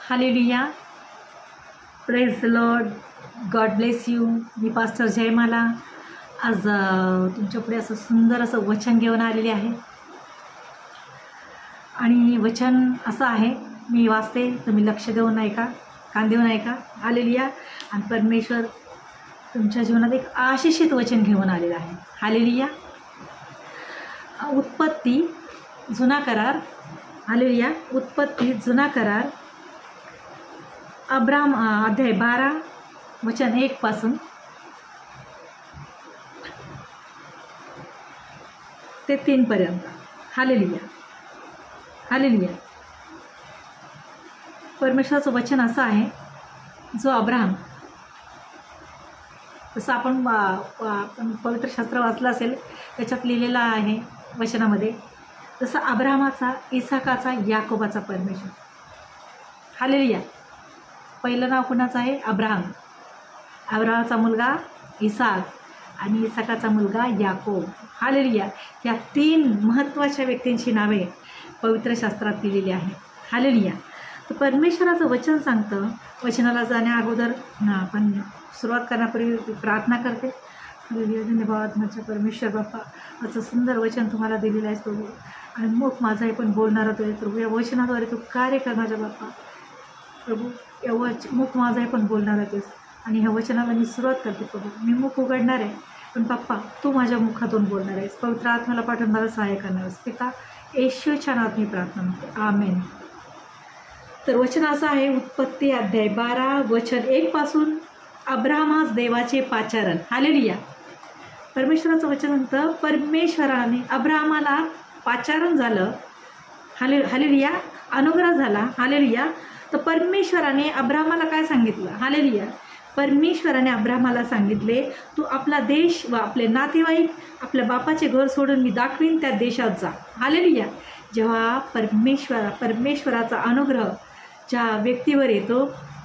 Hallelujah. Praise the lord. God bless you. मी pastor Jaymala आज तुमच्यापुढे असं सुंदर असं वचन घेऊन आलेले आहे. आणि वचन असं आहे, मी वाचते, तुम्ही लक्ष देऊन ऐका, कान देऊन ऐका. हालेलुया. आणि परमेश्वर तुमच्या जीवनात एक आशिषित वचन घेऊन आलेलं आहे. हालेलुया. उत्पत्ती जुना करार. हालेलुया. उत्पत्ती जुना करार अब्राम अध्याय 12 वचन 1 पासून ते 3 पर्यंत. हालेलुया. हालेलुया. परमेश्वराचं वचन असं आहे, जो अब्राहम, जसं आपण पवित्र शास्त्र वाचलं असेल त्याच्यात लिहिलेलं आहे वचनामध्ये, जसं अब्राहमाचा, इसाकाचा, याकोबाचा परमेश्वर. हालेलुया. पहिलं नाव कुणाचं आहे? अब्राहम. अब्राहमाचा मुलगा इसाक आणि इसाकाचा मुलगा याकोब. हालेलुया. या 3 महत्त्वाच्या व्यक्तींची नावे पवित्र शास्त्रात दिलेली आहे. हालेलुया. तर परमेश्वराचं वचन सांगतं. वचनाला जाण्या अगोदर आपण सुरुवात करण्यापूर्वी प्रार्थना करते. हालेलुया. धन्यवाद माझ्या परमेश्वर बाप्पा, असं सुंदर वचन तुम्हाला दिलेलं आहे प्रभू. आणि मुख माझाही पण बोलणारा तो आहे प्रभू. या वचनाद्वारे तू कार्य कर माझ्या बाप्पा प्रभू. या मुख माझाही पण बोलणारा तेस. आणि ह्या वचनाला मी सुरुवात करते प्रभू. मी मुख उघडणार आहे, पण बाप्पा तू माझ्या मुखातून बोलणार आहेस. पवित्र आत्म्याला पाठवून मला सहाय्य करणार आहेस. पिता येशूच्या नावात मी प्रार्थना करते. आमेन. तर वचन असं आहे, उत्पत्ती अध्याय 12 वचन 1 पासून, अब्राहमास देवाचे पाचारण. हालेलुया. परमेश्वराचं वचन म्हणतं, परमेश्वराने अब्राहमाला पाचारण झालं. हालेलुया. अनुग्रह झाला. हालेलुया. तर परमेश्वराने अब्राहमाला काय सांगितलं? हालेलुया. परमेश्वराने अब्राहमाला सांगितले, तू आपला देश व आपले नातेवाईक, आपल्या बापाचे घर सोडून मी दाखवीन त्या देशात जा. हालेलुया. जेव्हा परमेश्वराचा अनुग्रह ज्या व्यक्तीवर येतो,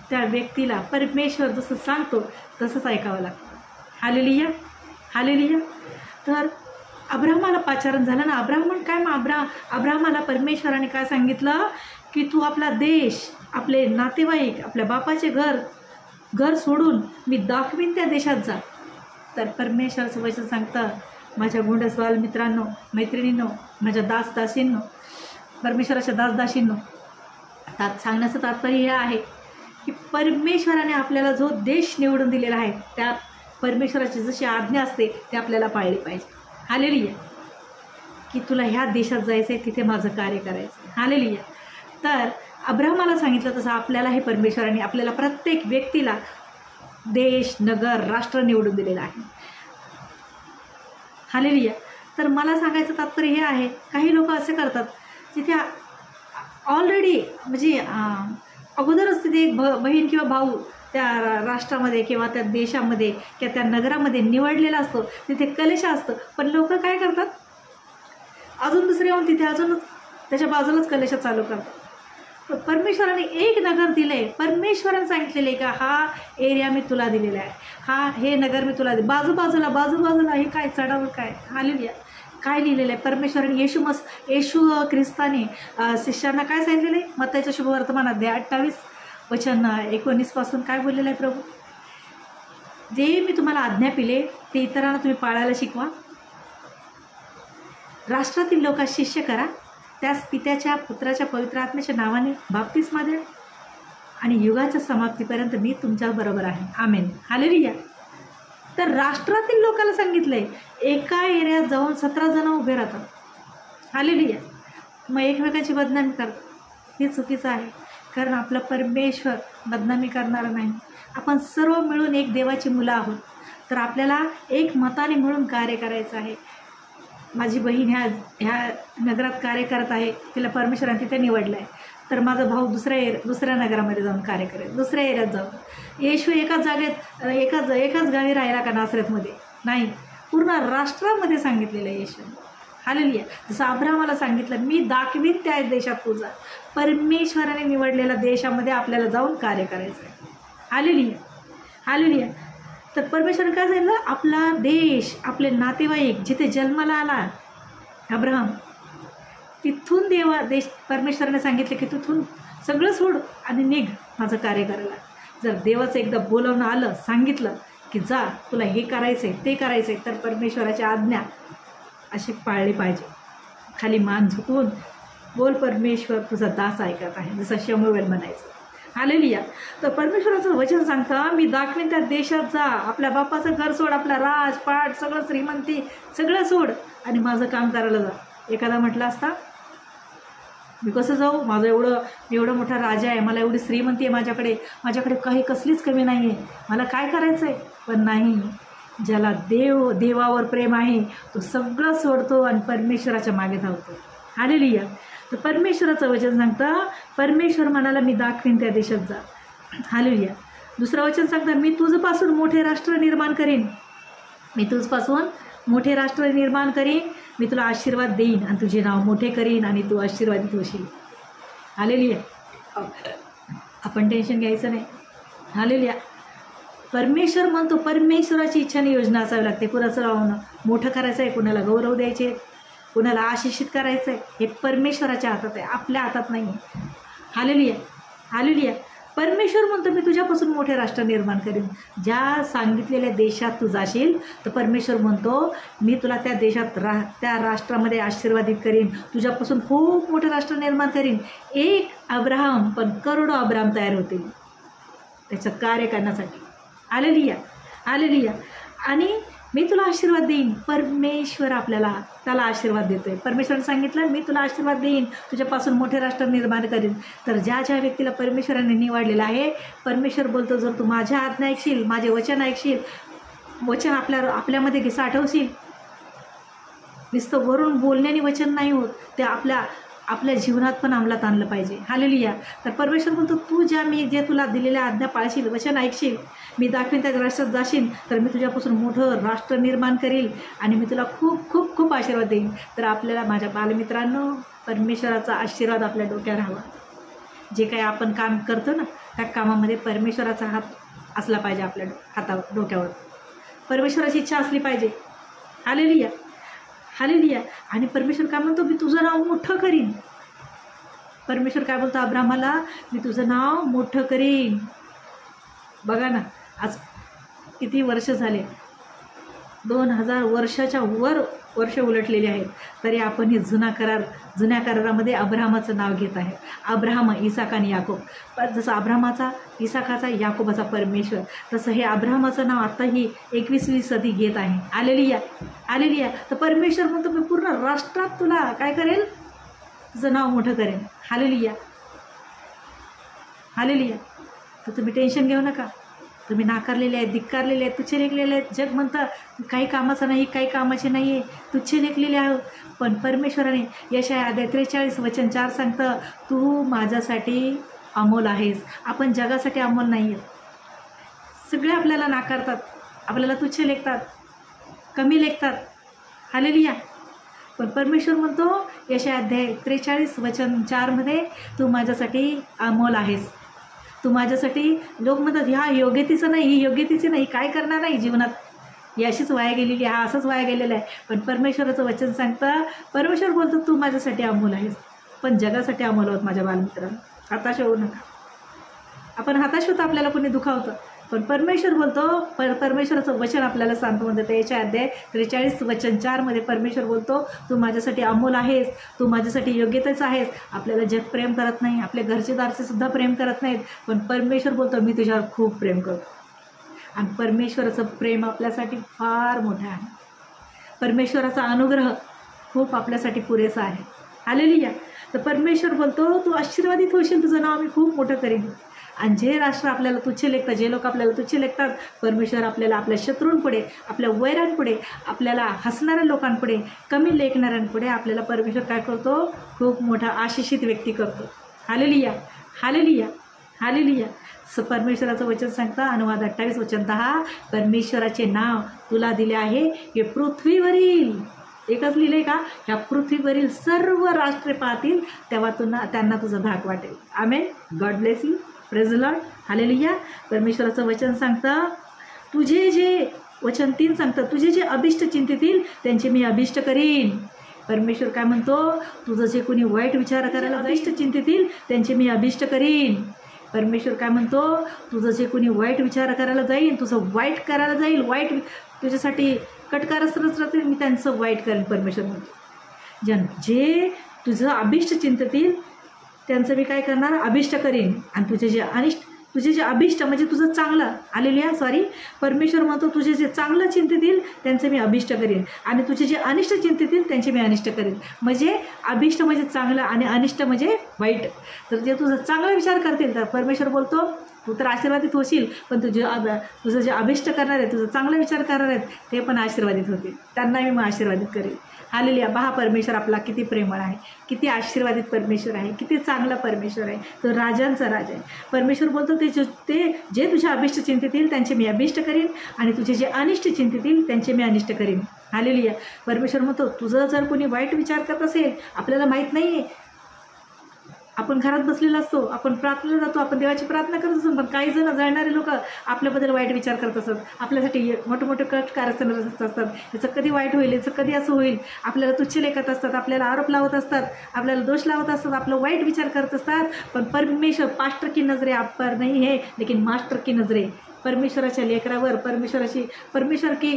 त्या व्यक्तीला परमेश्वर जसं सांगतो तसंच ऐकावं लागतं. हालेलुया. हालेलुया. तर अब्राहमाला पाचारण झालं ना. अब्राहमाला परमेश्वराने काय सांगितलं, की तू आपला देश, आपले नातेवाईक, आपल्या बापाचे घर सोडून मी दाखवीन त्या देशात जा. तर परमेश्वराचं वचन सांगतं, माझ्या गोंडस बाल मित्रांनो, मैत्रिणींनो, माझ्या दासदासींनो, परमेश्वराच्या दासदासींनो, सांगण्याचं तात्पर्य हे आहे की परमेश्वराने आपल्याला जो देश निवडून दिलेला आहे, त्या परमेश्वराची जशी आज्ञा असते ते आपल्याला पाळली पाहिजे. हालेलुया. की तुला ह्या देशात जायचं आहे, तिथे माझं कार्य करायचं. हालेलुया. तर अब्राहमाला सांगितलं तसं आपल्याला हे परमेश्वराने आपल्याला प्रत्येक व्यक्तीला देश, नगर, राष्ट्र निवडून दिलेलं आहे. हालेलुया. तर मला सांगायचं तात्पर्य हे आहे, काही लोक असे करतात जिथे ऑलरेडी म्हणजे अगोदरच तिथे एक बहीण किंवा भाऊ त्या राष्ट्रामध्ये किंवा त्या देशामध्ये किंवा त्या नगरामध्ये निवडलेला असतो, तिथे कलेश असतं, पण लोक काय करतात, अजून दुसरे येऊन तिथे अजून त्याच्या बाजूलाच कलेश चालू करतात. परमेश्वराने एक नगर दिले. परमेश्वराने सांगितलेले का हा एरिया मी तुला दिलेला आहे, हे नगर मी तुला बाजूबाजूला हे काय चढावर काय. हालेलुया. काय लिहिलेलं आहे परमेश्वराने? येशू ख्रिस्ताने शिष्यांना काय सांगितलेलं आहे? मत्ताईचं शुभवर्तमान अध्याय 28 वचन 19 पासून काय बोललेलं आहे प्रभू? जे मी तुम्हाला आज्ञा पिले ते इतरांना तुम्ही पाळायला शिकवा. राष्ट्रातील लोकांस शिष्य करा, त्यास पित्याच्या, पुत्राच्या, पवित्र आत्म्याच्या नावाने बाप्तिस्मा द्या, आणि युगाच्या समाप्तीपर्यंत मी तुमच्याबरोबर आहे. आमेन. हालेलुया. तर राष्ट्रातील लोकांना सांगितलंय, एका एरियात जाऊन 17 जण उभे राहतात. हालेलुया. मग एकमेकांची बदनामी करतात. हे चुकीचं आहे, कारण आपला परमेश्वर बदनामी करणारा नाही. आपण सर्व मिळून एक देवाची मुलं आहोत. तर आपल्याला एक मताने मिळून कार्य करायचं आहे. माझी बहीण ह्या नगरात कार्य करत आहे, तिला परमेश्वराने तिथे निवडलं आहे, तर माझा भाऊ दुसऱ्या नगरामध्ये जाऊन कार्य करेल, दुसऱ्या एरियात जाऊन. येशू एकाच जागेत एकाच गावी राहिला का नासरतमध्ये? नाही, पूर्ण राष्ट्रामध्ये सांगितलेलं आहे येशू. हालेलुया. जसं अब्राहमाला सांगितलं, मी दाखवीन त्या देशात तुझा. परमेश्वराने निवडलेल्या देशामध्ये आपल्याला जाऊन कार्य करायचं आहे. हालेलुया. हालेलुया. तर परमेश्वराने काय सांगितलं? आपला देश, आपले नातेवाईक, जिथे जन्माला आला अब्राहम, तिथून परमेश्वराने सांगितले की तिथून सगळं सोड आणि निघ माझं कार्य करायला. जर देवाचं एकदा बोलावणं आलं, सांगितलं की जा तुला हे करायचं आहे ते करायचं आहे, तर परमेश्वराची आज्ञा अशी पाळली पाहिजे. खाली मान झुकवून बोल, परमेश्वर तुझा दास ऐकत आहे, जसं शमूएल म्हणायचं. हालेलुया. तर परमेश्वराचं वचन सांगतं, मी दाखवीन त्या देशात जा, आपल्या बापाचं घर सोड, आपला राजपाट सगळं श्रीमंती सगळं सोड आणि माझं काम करायला जा. एखादा म्हटलं असता मी कसं जाऊ, माझं एवढं मोठा राजा आहे, मला एवढी श्रीमंती आहे, माझ्याकडे काही कसलीच कमी नाही आहे, मला काय करायचं आहे. पण नाही, ज्याला देवावर प्रेम आहे तो सगळं सोडतो आणि परमेश्वराच्या मागे धावतो. हालेलुया. तर परमेश्वराचं वचन सांगतं, परमेश्वर म्हणाला मी दाखवीन त्या देशात जा. हालेलुया. दुसरं वचन सांगतं, मी तुझपासून मोठे राष्ट्र निर्माण करीन, मी तुझपासून मोठे राष्ट्र निर्माण करीन, मी तुला आशीर्वाद देईन आणि तुझे नाव मोठे करीन आणि तू आशीर्वादित होशील. हालेलुया. आपण टेन्शन घ्यायचं नाही. हालेलुया. परमेश्वर म्हणतो, परमेश्वराची इच्छाने योजना असावी लागते. कुणाचं मोठं करायचं आहे, कुणाला गौरव द्यायचे, कुणाला आशिषित करायचं आहे, हे परमेश्वराच्या हातात आहे, आपल्या हातात नाही आहे. हालेलुया. हालेलुया. परमेश्वर म्हणतो मी तुझ्यापासून मोठे राष्ट्र निर्माण करीन. ज्या सांगितलेल्या देशात तू जाशील तर परमेश्वर म्हणतो मी तुला त्या देशात त्या राष्ट्रामध्ये आशीर्वादित करीन, तुझ्यापासून खूप मोठं राष्ट्र निर्माण करीन. एक अब्राहम पण करोडो अब्राहम तयार होतील त्याचं कार्य करण्यासाठी. हालेलुया. हालेलुया. आणि मी तुला आशीर्वाद देईन. परमेश्वर त्याला आशीर्वाद देतोय. परमेश्वराने सांगितलं मी तुला आशीर्वाद देईन, तुझ्यापासून मोठे राष्ट्र निर्माण करीन. तर ज्या व्यक्तीला परमेश्वराने निवडलेलं आहे, परमेश्वर बोलतो जर तू माझ्या आज्ञा ऐकशील, माझे वचन ऐकशील, वचन आपल्यामध्ये साठवशील. नुसतं वरून बोलण्याने वचन नाही होत, ते आपल्या जीवनात पण अंमलात आणलं पाहिजे. हालेलुया. तर परमेश्वर बोलतो तू मी जे तुला दिलेल्या आज्ञा पाळशील, वचन ऐकशील, मी दाखवीन त्या राष्ट्रात जाशील, तर मी तुझ्यापासून मोठं राष्ट्र निर्माण करील आणि मी तुला खूप खूप खूप आशीर्वाद देईन. तर आपल्याला माझ्या बालमित्रांनो, परमेश्वराचा आशीर्वाद आपल्या डोक्यावर हवा. जे काही आपण काम करतो ना, त्या कामामध्ये परमेश्वराचा हात असला पाहिजे. आपल्या हातावर, डोक्यावर परमेश्वराची इच्छा असली पाहिजे. हालेलुया. हालेलुया. आणि परमेश्वर काय म्हणतो, मी तुझं नाव मोठं करीन. परमेश्वर काय बोलतो अब्राहमाला, मी तुझं नाव मोठं करीन. बघा ना, आज किती वर्ष झाले, 2000 वर्षाच्या वर वर्ष उलटलेली आहेत, तरी आपण हे जुन्या करारामध्ये अब्राहमाचं नाव घेत आहे. अब्राहम, इसाक आणि याकोब. जसं अब्राहमाचा, इसाकाचा, याकोबाचा परमेश्वर, तसं हे अब्राहमाचं नाव आत्ताही 21वी सदी घेत आहे. हालेलुया. हालेलुया. तर परमेश्वर म्हणतो मी पूर्ण राष्ट्रात तुला काय करेल, तुझं नाव मोठं करेन. हालेलुया. हालेलुया. तर तुम्ही टेन्शन घेऊ नका. तुम्ही नाकारलेले आहेत, धिक्कारलेले आहेत, तुच्छ लेखलेले आहेत. जग म्हणतं काही कामाचं नाही, काही कामाचे नाही आहे, तुच्छ लेखलेले आहोत. पण परमेश्वराने यशाया अध्याय 43 वचन 4 सांगतं, तू माझ्यासाठी अमोल आहेस. आपण जगासाठी अमोल नाही आहेत. सगळे आपल्याला नाकारतात, आपल्याला तुच्छ लेखतात, कमी लेखतात. हालेलुया. पण परमेश्वर म्हणतो यशाया अध्याय 43 वचन 4मध्ये, तू माझ्यासाठी अमोल आहेस. तू माझ्यासाठी, लोक म्हणतात ह्या योग्यतेचं नाही, ही योग्यतेची नाही, काय करणार नाही जीवनात, ही अशीच वाया गेलेली, हा असंच वाया गेलेला आहे. पण परमेश्वराचं वचन सांगतं, परमेश्वर बोलतो तू माझ्यासाठी अमोल आहेस. पण जगासाठी अमोल आहोत माझ्या बालमित्रांनो. हताश होऊ नका. आपण हताश होतो, आपल्याला कोणी दुखावतं, पण परमेश्वर बोलतो, परमेश्वराचं वचन आपल्याला सांगतो. म्हणजे त्याच्या अध्याय 43 वचन 4मध्ये परमेश्वर बोलतो तू माझ्यासाठी अमोल आहेस, तू माझ्यासाठी योग्यतेच आहेस. आपल्याला जग प्रेम करत नाही, आपले घरचे दारचे सुद्धा प्रेम करत नाहीत, पण परमेश्वर बोलतो मी तुझ्यावर खूप प्रेम करतो. आणि परमेश्वराचं प्रेम आपल्यासाठी फार मोठं आहे. परमेश्वराचा अनुग्रह खूप आपल्यासाठी पुरेसा आहे. हालेलुया. तर परमेश्वर बोलतो तू आशीर्वादित होशील, तुझं नाव मी खूप मोठं करीन. आणि जे राष्ट्र आपल्याला तुच्छ लेखतात, जे लोक आपल्याला तुच्छ लेखतात, परमेश्वर आपल्याला आपल्या शत्रूंपुढे, आपल्या वैरांपुढे, आपल्याला हसणाऱ्या लोकांपुढे, कमी लेखणाऱ्यांपुढे आपल्याला परमेश्वर काय करतो, खूप मोठा आशिषित व्यक्ती करतो. हालेलुया. हालेलुया. हालेलुया. परमेश्वराचं वचन सांगतं, अनुवाद 28 वचन 10, परमेश्वराचे नाव तुला दिले आहे, हे पृथ्वीवरील, एकच लिहिले का, ह्या पृथ्वीवरील सर्व राष्ट्रे पाहतील तेव्हा त्यांना तुझं धाक वाटेल. Amen. God bless you. Praise the Lord. Hallelujah. परमेश्वराचं वचन सांगतं, तुझे जे वचन 3 सांगतं, तुझे जे अभिष्ट चिंतितील त्यांचे मी अभिष्ट करीन. परमेश्वर काय म्हणतो, तुझं जे कोणी वाईट विचार करायला अभिष्ट चिंतेतील त्यांचे मी अभिष्ट करीन. परमेश्वर काय म्हणतो, तुझं जे कोणी वाईट विचार करायला जाईल, तुझं वाईट करायला जाईल, वाईट तुझ्यासाठी कटकारच राहतील, मी त्यांचं वाईट करेन. परमेश्वर म्हणतो जे तुझं अभिष्ट चिंततील त्यांचं मी काय करणार, अभिष्ट करीन. आणि तुझे जे अभिष्ट म्हणजे तुझं चांगलं परमेश्वर म्हणतो तुझे जे चांगलं चिंतेतील त्यांचं मी अभिष्ट करीन आणि तुझे जे अनिष्ट चिंतेतील त्यांचे मी अनिष्ट करीन. म्हणजे अभिष्ट म्हणजे चांगलं आणि अनिष्ट म्हणजे वाईट. तर जे तुझं चांगला विचार करतील तर परमेश्वर बोलतो तू तर आशीर्वादित होशील, पण तुझं जे अभिष्ट करणार आहे, तुझं चांगला विचार करणार आहेत ते पण आशीर्वादित होतील, त्यांना मी मग आशीर्वादित करेन. हालेलुया. पहा परमेश्वर आपला किती प्रेमळ आहे, किती आशीर्वादित परमेश्वर आहे, किती चांगला परमेश्वर आहे. तो राजांचा राजा आहे. परमेश्वर बोलतो ते जे तुझ्या अभिष्ट चिंतेतील त्यांचे मी अभिष्ट करीन आणि तुझे जे अनिष्ट चिंतेतील त्यांचे मी अनिष्ट करीन. हालेलुया. परमेश्वर म्हणतो तुझं जर कोणी वाईट विचार करत असेल, आपल्याला माहीत नाही आहे, आपण घरात बसलेला असतो, आपण प्रार्थनेला जातो, आपण देवाची प्रार्थना करत असतो, पण काही जण जळणारे लोक आपल्याबद्दल वाईट विचार करत असतात, आपल्यासाठी मोठे मोठे कारस्थान असतात. याचं कधी वाईट होईल, याचं कधी असं होईल, आपल्याला तुच्छ लेखत असतात, आपल्याला आरोप लावत असतात, आपल्याला दोष लावत असतात, आपलं वाईट विचार करत असतात. पण परमेश्वर पास्टर की नजरे आप पर नहीं है लेकिन मास्टर की नजरे. परमेश्वराच्या लेकरावर परमेश्वर की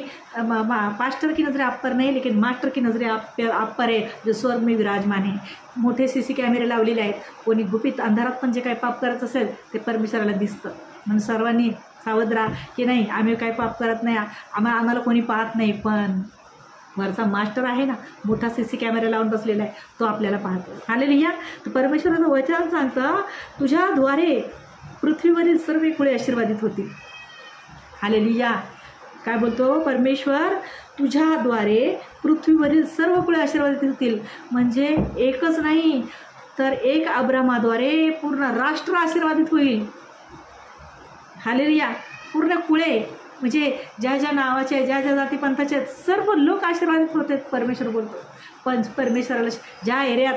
पास्टर की नजरे आप पर नहीं लेकिन मास्टर की नजरे आप पर है जो स्वर्ग में विराजमान है. मोठे CC कॅमेरे लावलेले आहेत. कोणी गुपित अंधारात पण जे काही पाप करत असेल ते परमेश्वराला दिसतं. म्हणून सर्वांनी सावध राहा की नाही आम्ही काही पाप करत नाही, आम्हाला कोणी पाहत नाही, पण वरचा मास्टर आहे ना, मोठा CC कॅमेरा लावून बसलेला आहे, तो आपल्याला पाहतो. हालेलुया. तर परमेश्वराचं वचन सांगतं तुझ्याद्वारे पृथ्वीवरील सर्व कुळे आशीर्वादित होतील. हालेलुया. काय बोलतो परमेश्वर, तुझ्याद्वारे पृथ्वीवरील सर्व कुळे आशीर्वादित होतील. म्हणजे एकच नाही तर एक अब्रामाद्वारे पूर्ण राष्ट्र आशीर्वादित होईल. हालेलुया. पूर्ण कुळे म्हणजे ज्या ज्या नावाचे, ज्या ज्या जातीपंथाचे सर्व लोक आशीर्वादित होते. परमेश्वर बोलतो पण परमेश्वराला ज्या एरियात,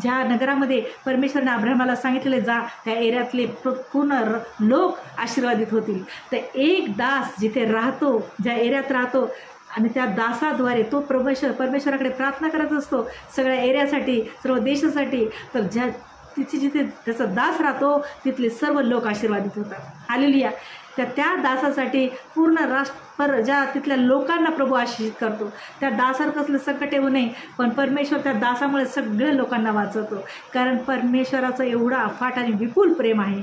ज्या नगरामध्ये परमेश्वरने अब्राहमाला सांगितलेले जा, त्या एरियातले पूर्ण लोक आशीर्वादित होतील. तर एक दास जिथे राहतो, ज्या एरियात राहतो आणि त्या दासाद्वारे तो परमेश्वराकडे प्रार्थना करत असतो सगळ्या एरियासाठी, सर्व देशासाठी, तर जिथे त्याचा दास राहतो तिथले सर्व लोक आशीर्वादित होतात. हालेलुया. त्या दासासाठी पूर्ण ज्या तिथल्या लोकांना प्रभू आशीर्वादित करतो. त्या दासावर कसलं संकट येऊ नये, पण परमेश्वर त्या दासामुळे सगळ्या लोकांना वाचवतो. कारण परमेश्वराचं एवढं अफाट आणि विपुल प्रेम आहे,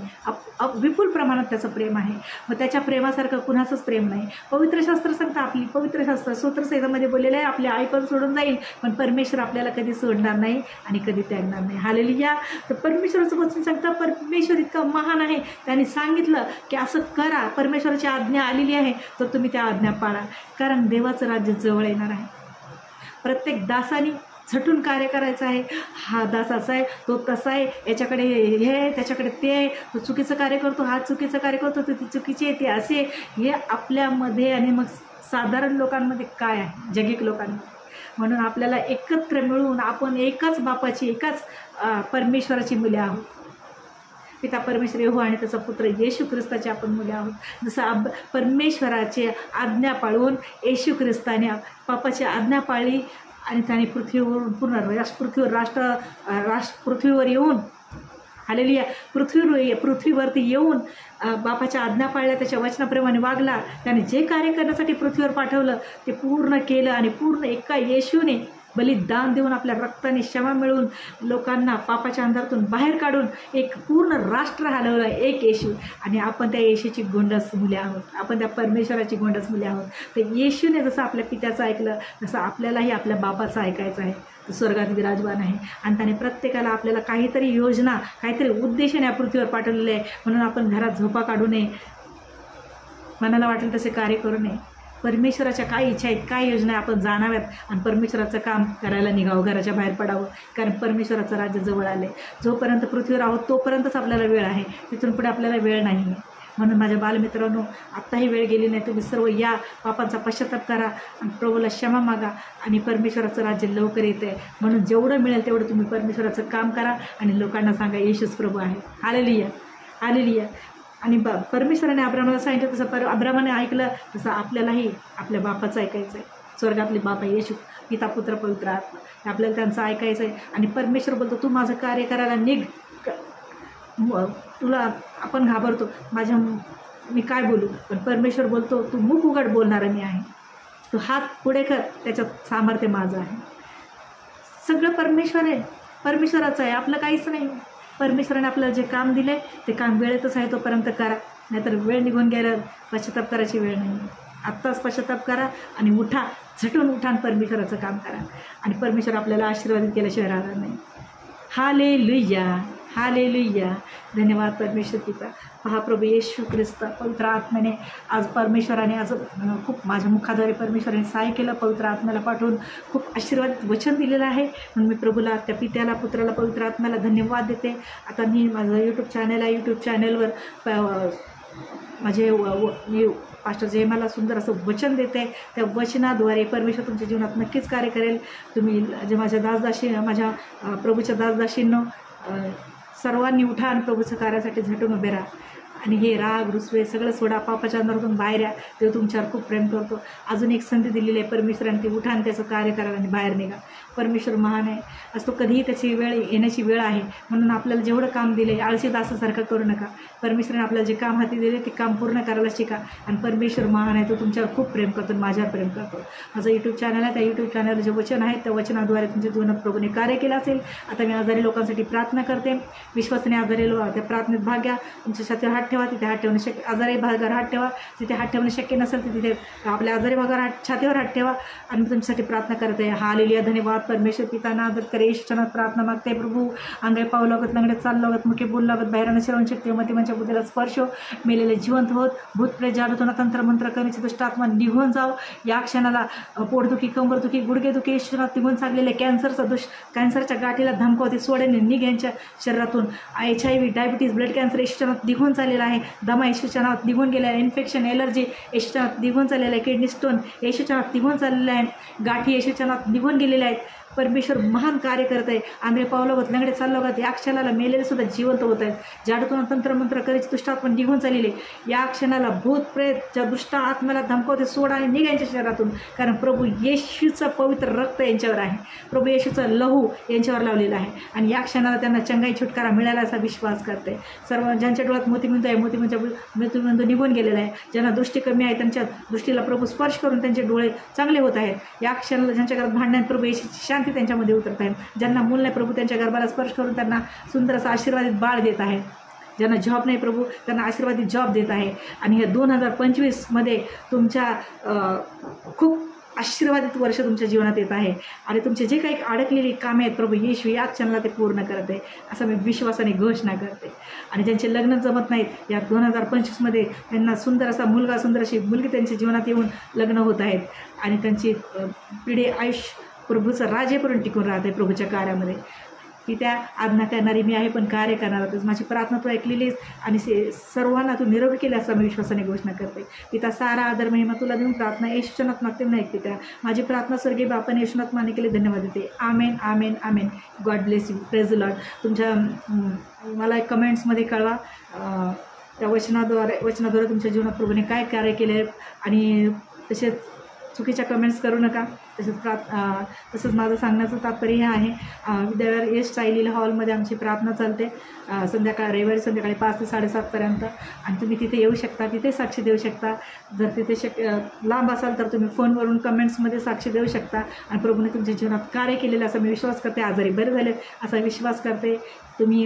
विपुल प्रमाणात त्याचं प्रेम आहे. मग त्याच्या प्रेमासारखं कुणाचंच प्रेम नाही. पवित्र शास्त्र सांगतं, आपली पवित्र शास्त्र स्तोत्रसंहितेमध्ये बोललेलं आहे, आपली आई पण सोडून जाईल पण परमेश्वर आपल्याला कधी सोडणार नाही आणि कधी त्यागणार नाही. हालेलुया. तर परमेश्वराचं वचन सांगतं परमेश्वर इतकं महान आहे, त्यांनी सांगितलं की असं करा, परमेश्वराची आज्ञा आलेली आहे तर तुम्ही त्या आज्ञा पाळा, कारण देवाचं राज्य जवळ येणार आहे. प्रत्येक दासाने झटून कार्य करायचं आहे. हा दास असा आहे, तो तसा आहे, याच्याकडे हे आहे, त्याच्याकडे ते आहे, तो चुकीचं कार्य करतो, हा चुकीचं कार्य करतो, तो ती चुकीचे आहे, ते असे. हे आपल्यामध्ये आणि मग साधारण लोकांमध्ये काय आहे, जगिक लोकांमध्ये. म्हणून आपल्याला एकत्र मिळून आपण एकाच बापाची, एकाच परमेश्वराची मुले आहोत. पिता परमेश्वर येहू आणि त्याचा पुत्र येशू ख्रिस्ताचे आपण मुले आहोत. जसं परमेश्वराची आज्ञा पाळून येशू ख्रिस्ताने पापाची आज्ञा पाळली आणि त्याने पृथ्वीवरून पूर्ण पृथ्वीवर येऊन, हालेलुया, पृथ्वीवरती येऊन बापाच्या आज्ञा पाळल्या, त्याच्या वचनाप्रमाणे वागला. त्याने जे कार्य करण्यासाठी पृथ्वीवर पाठवलं ते पूर्ण केलं आणि पूर्ण एका येशूने बलिदान देऊन आपल्या रक्ताने क्षमा मिळवून लोकांना पापाच्या अंधारातून बाहेर काढून एक पूर्ण राष्ट्र हलवलं, एक येशू. आणि आपण त्या येशूची गोंडस मुले आहोत, आपण त्या परमेश्वराची गोंडस मुले आहोत. तर येशूने जसं आपल्या पित्याचं ऐकलं तसं आपल्यालाही आपल्या बापाचं ऐकायचं आहे. स्वर्गात विराजमान आहे आणि त्याने प्रत्येकाला आपल्याला काहीतरी योजना, काहीतरी उद्देशाने या पृथ्वीवर पाठवलेले आहे. म्हणून आपण घरात झोपा काढू नये, मनाला वाटेल तसे कार्य करू नये. परमेश्वराच्या काय इच्छा आहेत, काय योजना आहे, आपण जाणाव्यात आणि परमेश्वराचं काम करायला निघावं, घराच्या बाहेर पडावं. कारण परमेश्वराचं राज्य जवळ आले. जोपर्यंत पृथ्वीवर आहोत तोपर्यंतच आपल्याला वेळ आहे, तिथून पुढे आपल्याला वेळ नाही आहे. म्हणून माझ्या बालमित्रांनो, आत्ताही वेळ गेली नाही, तुम्ही सर्व या, पापांचा पश्चाताप करा आणि प्रभूला क्षमा मागा आणि परमेश्वराचं राज्य लवकर येतं आहे. म्हणून जेवढं मिळेल तेवढं तुम्ही परमेश्वराचं काम करा आणि लोकांना सांगा येशूच प्रभू आहे. Hallelujah, hallelujah. आणि परमेश्वराने अब्रामाला सांगितलं तसं अब्रामाने ऐकलं तसं आपल्यालाही आपल्या बापाचं ऐकायचं आहे. स्वर्गातले बाप आहे येशू, पिता पुत्र पवित्र आत्मा, हे आपल्याला त्यांचं ऐकायचं आहे. आणि परमेश्वर बोलतो तू माझं कार्य करायला निघ. तुला आपण घाबरतो मी काय बोलू, पण परमेश्वर बोलतो तू मुख उघड बोलणारा मी आहे, तू हात पुढे कर, त्याच्यात सामर्थ्य माझं आहे. सगळं परमेश्वर आहे, परमेश्वराचं आहे, आपलं काहीच नाही. परमेश्वराने आपल्याला जे काम दिलं आहे ते काम वेळेतच आहे तोपर्यंत करा, नाहीतर वेळ निघून गेल्यावर पश्चाताप करायची वेळ नाही. आत्ताच पश्चाताप करा आणि उठा, झटून उठा आणि परमेश्वराचं काम करा. आणि परमेश्वर आपल्याला आशीर्वादित केल्याशिवाय राहणार नाही. Hallelujah, hallelujah. धन्यवाद परमेश्वर पिता. पहा प्रभू येशू ख्रिस्त पवित्र आत्म्याने आज परमेश्वराने आज खूप माझ्या मुखाद्वारे परमेश्वराने सहाय्य केलं. पवित्र आत्म्याला पाठवून खूप आशीर्वादित वचन दिलेलं आहे. म्हणून मी प्रभूला, त्या पित्याला, पुत्राला, पवित्र आत्म्याला धन्यवाद देते. आता मी माझं यूट्यूब चॅनल आहे, यूट्यूब चॅनलवर माझे मी पास्टर जे मला सुंदर असं वचन देते. त्या वचनाद्वारे परमेश्वर तुमच्या जीवनात नक्कीच कार्य करेल. तुम्ही जे माझ्या दासदासी, माझ्या प्रभूच्या दासदासींनो, सर्वांनी उठा आणि प्रभूच्या कार्यासाठी झटून उभे राहा. आणि हे राग रुसवे सगळं सोडा, पापाच्या अंधारातून बाहेर या. देव तुमच्यावर खूप प्रेम करतो. अजून एक संधी दिलेली आहे परमेश्वराने, ती उठा आणि त्याचं कार्य करा आणि बाहेर निघा. परमेश्वर महान आहे, असतो कधीही त्याची वेळ येण्याची वेळ आहे. म्हणून आपल्याला जेवढं काम दिले आळशी दासासारखं करू नका. परमेश्वराने आपल्याला जे काम हाती दिले ते काम पूर्ण करायला शिका. आणि परमेश्वर महान आहे, तो तुमच्यावर खूप प्रेम करतो, माझ्यावर प्रेम करतो. माझं यूट्यूब चॅनल आहे, त्या यूट्यूब चॅनलवर जे वचन आहेत त्या वचनाद्वारे तुमच्या जीवनात प्रभूने कार्य केलं असेल. आता मी आजारी लोकांसाठी प्रार्थना करते. विश्वासाने आजारी लोक त्या प्रार्थनेत भाग घ्या. तुमच्या छातीवर हात ठेवा, तिथे हात ठेवणं शक्य, आजारी भागावर हात ठेवा, तिथे हात ठेवणं शक्य नसेल तर तिथे आपल्या आजारी भागावर छातीवर हात ठेवा आणि मी तुमच्यासाठी प्रार्थना करते. हालेलुया. धन्यवाद परमेश्वर पिता. नादर करे ईश्वरनाथ प्रार्थना मागते प्रभू. आंधळे पाऊ लागत, लंगडे चाल लागत, मुखे बोल लागत, बाहेरनं श्रवण शक्ती मतिमांच्या बुद्धीला स्पर्श, मेलेले जिवंत होत, भूतप्रेत जादूतून तंत्रमंत्र करण्याची दुष्ट आत्मा निघून जाव. या क्षणाला पोटदुखी, कंबरदुखी, गुडघेदुखी ईश्वरनाथ निघून चाललेले कॅन्सरच्या गाठीला धमकावते सोडेने निघ यांच्या शरीरातून. HIV, diabetes, blood cancer Ishwarnath निघून चाललेला आहे. दमा येशूच्या नावात निघून गेलेला आहे. इन्फेक्शन, एलर्जी येशूच्या नावात निघून चाललेलं आहे. किडनी स्टोन येशूच्या नावात निघून चाललेलं आहे. गाठी येशूच्या नावात निघून गेलेल्या आहेत. परमेश्वर महान कार्य करत आहे. आंधळे पावलागत, लंगडे चाललागत, या क्षणाला मेलेले सुद्धा जिवंत होत आहेत. जादूतून तंत्रमंत्र करायची दुष्ट आत्मा निघून चाललेले. या क्षणाला भूत प्रेत ज्या दुष्ट आत्म्याला धमकावते सोडा आणि निघा यांच्या शरीरातून. कारण प्रभू येशूचं पवित्र रक्त यांच्यावर आहे, प्रभू येशूचा लहू यांच्यावर लावलेला आहे. आणि या क्षणाला त्यांना चंगाई छुटकारा मिळाला असा विश्वास करते. सर्व ज्यांच्या डोळ्यात मोतीबिंदू आहे, मोतीबिंदू निघून गेलेला आहे. ज्यांना दृष्टी कमी आहे त्यांच्या दृष्टीला प्रभू स्पर्श करून त्यांचे डोळे चांगले होत आहेत. या क्षणाला ज्यांच्या घरात भांडण्यात प्रभू येशूची शांती त्यांच्यामध्ये उतरत आहे. ज्यांना मूल नाही प्रभू त्यांच्या गर्भाला स्पर्श करून त्यांना सुंदर असं आशीर्वादित बाळ देत आहे. ज्यांना जॉब नाही प्रभू त्यांना आशीर्वादित जॉब देत आहे. आणि हे 2025मध्ये तुमच्या खूप आशीर्वादित वर्ष तुमच्या जीवनात येत आहे. आणि तुमचे जे काही अडकलेली कामे आहेत प्रभू येशू या क्षणाला ते पूर्ण करत आहे असं मी विश्वासाने घोषणा करते. आणि ज्यांचे लग्न जमत नाहीत या 2025मध्ये त्यांना सुंदर असा मुलगा, सुंदर अशी मुलगी त्यांच्या जीवनात येऊन लग्न होत आहेत. आणि त्यांची पिढी आयुष्य प्रभूचं राज्यपर्यंत टिकून राहते प्रभूच्या कार्यामध्ये. की त्या आज्ञा करणारी मी आहे पण कार्य करणारच. माझी प्रार्थना तू ऐकलेलीस आणि सर्वांना तू निरोगी केली असं मी विश्वासाने घोषणा करते. पिता सारा आदर महिमा तुला देऊन प्रार्थना येशूनात मागते नाही ऐकते. त्या माझी प्रार्थना स्वर्गीय बापाने येशूनात मान्य केले. धन्यवाद देते. Amen, amen, amen. God bless you. Praise the Lord. तुमच्या मला कमेंट्समध्ये कळवा त्या वचनाद्वारे तुमच्या जीवनात प्रभूने काय कार्य केले. आणि तसेच चुकीच्या कमेंट्स करू नका. तसंच माझं सांगण्याचं तात्पर्य हे आहे, विद्यालय यश सायलीला हॉलमध्ये आमची प्रार्थना चालते रविवारी संध्याकाळी 5 ते 7:30पर्यंत. आणि तुम्ही तिथे येऊ शकता, तिथे साक्षी देऊ शकता. जर तिथे लांब असाल तर तुम्ही फोनवरून कमेंट्समध्ये साक्षी देऊ शकता. आणि प्रभूने तुमच्या जीवनात कार्य केलेलं असा मी विश्वास करते. आजारी बरे झाले असा विश्वास करते. तुम्ही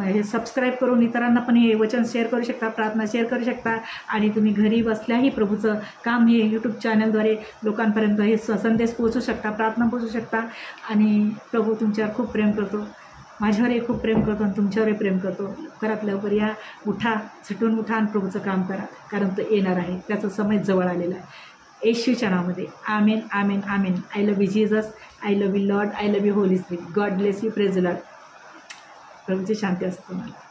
हे सबस्क्राईब करून इतरांना पण हे वचन शेअर करू शकता, प्रार्थना शेअर करू शकता. आणि तुम्ही घरी बसल्याही प्रभूचं काम हे यूट्यूब चॅनलद्वारे लोकांपर्यंत हे संदेश पोहोचू शकता, प्रार्थना पोहोचू शकता. आणि प्रभू तुमच्यावर खूप प्रेम करतो, माझ्यावरही खूप प्रेम करतो आणि तुमच्यावरही प्रेम करतो. लवकरात लवकर या, उठा, झटून उठा आणि प्रभूचं काम करा. कारण तो येणार आहे, त्याचा समय जवळ आलेला आहे. येशूच्या नावामध्ये amen, amen, amen. I love you Jesus, I love you Lord, I love you Holy Spirit. God bless you. Praise the Lord. प्रभूची शांती असते तुम्हाला.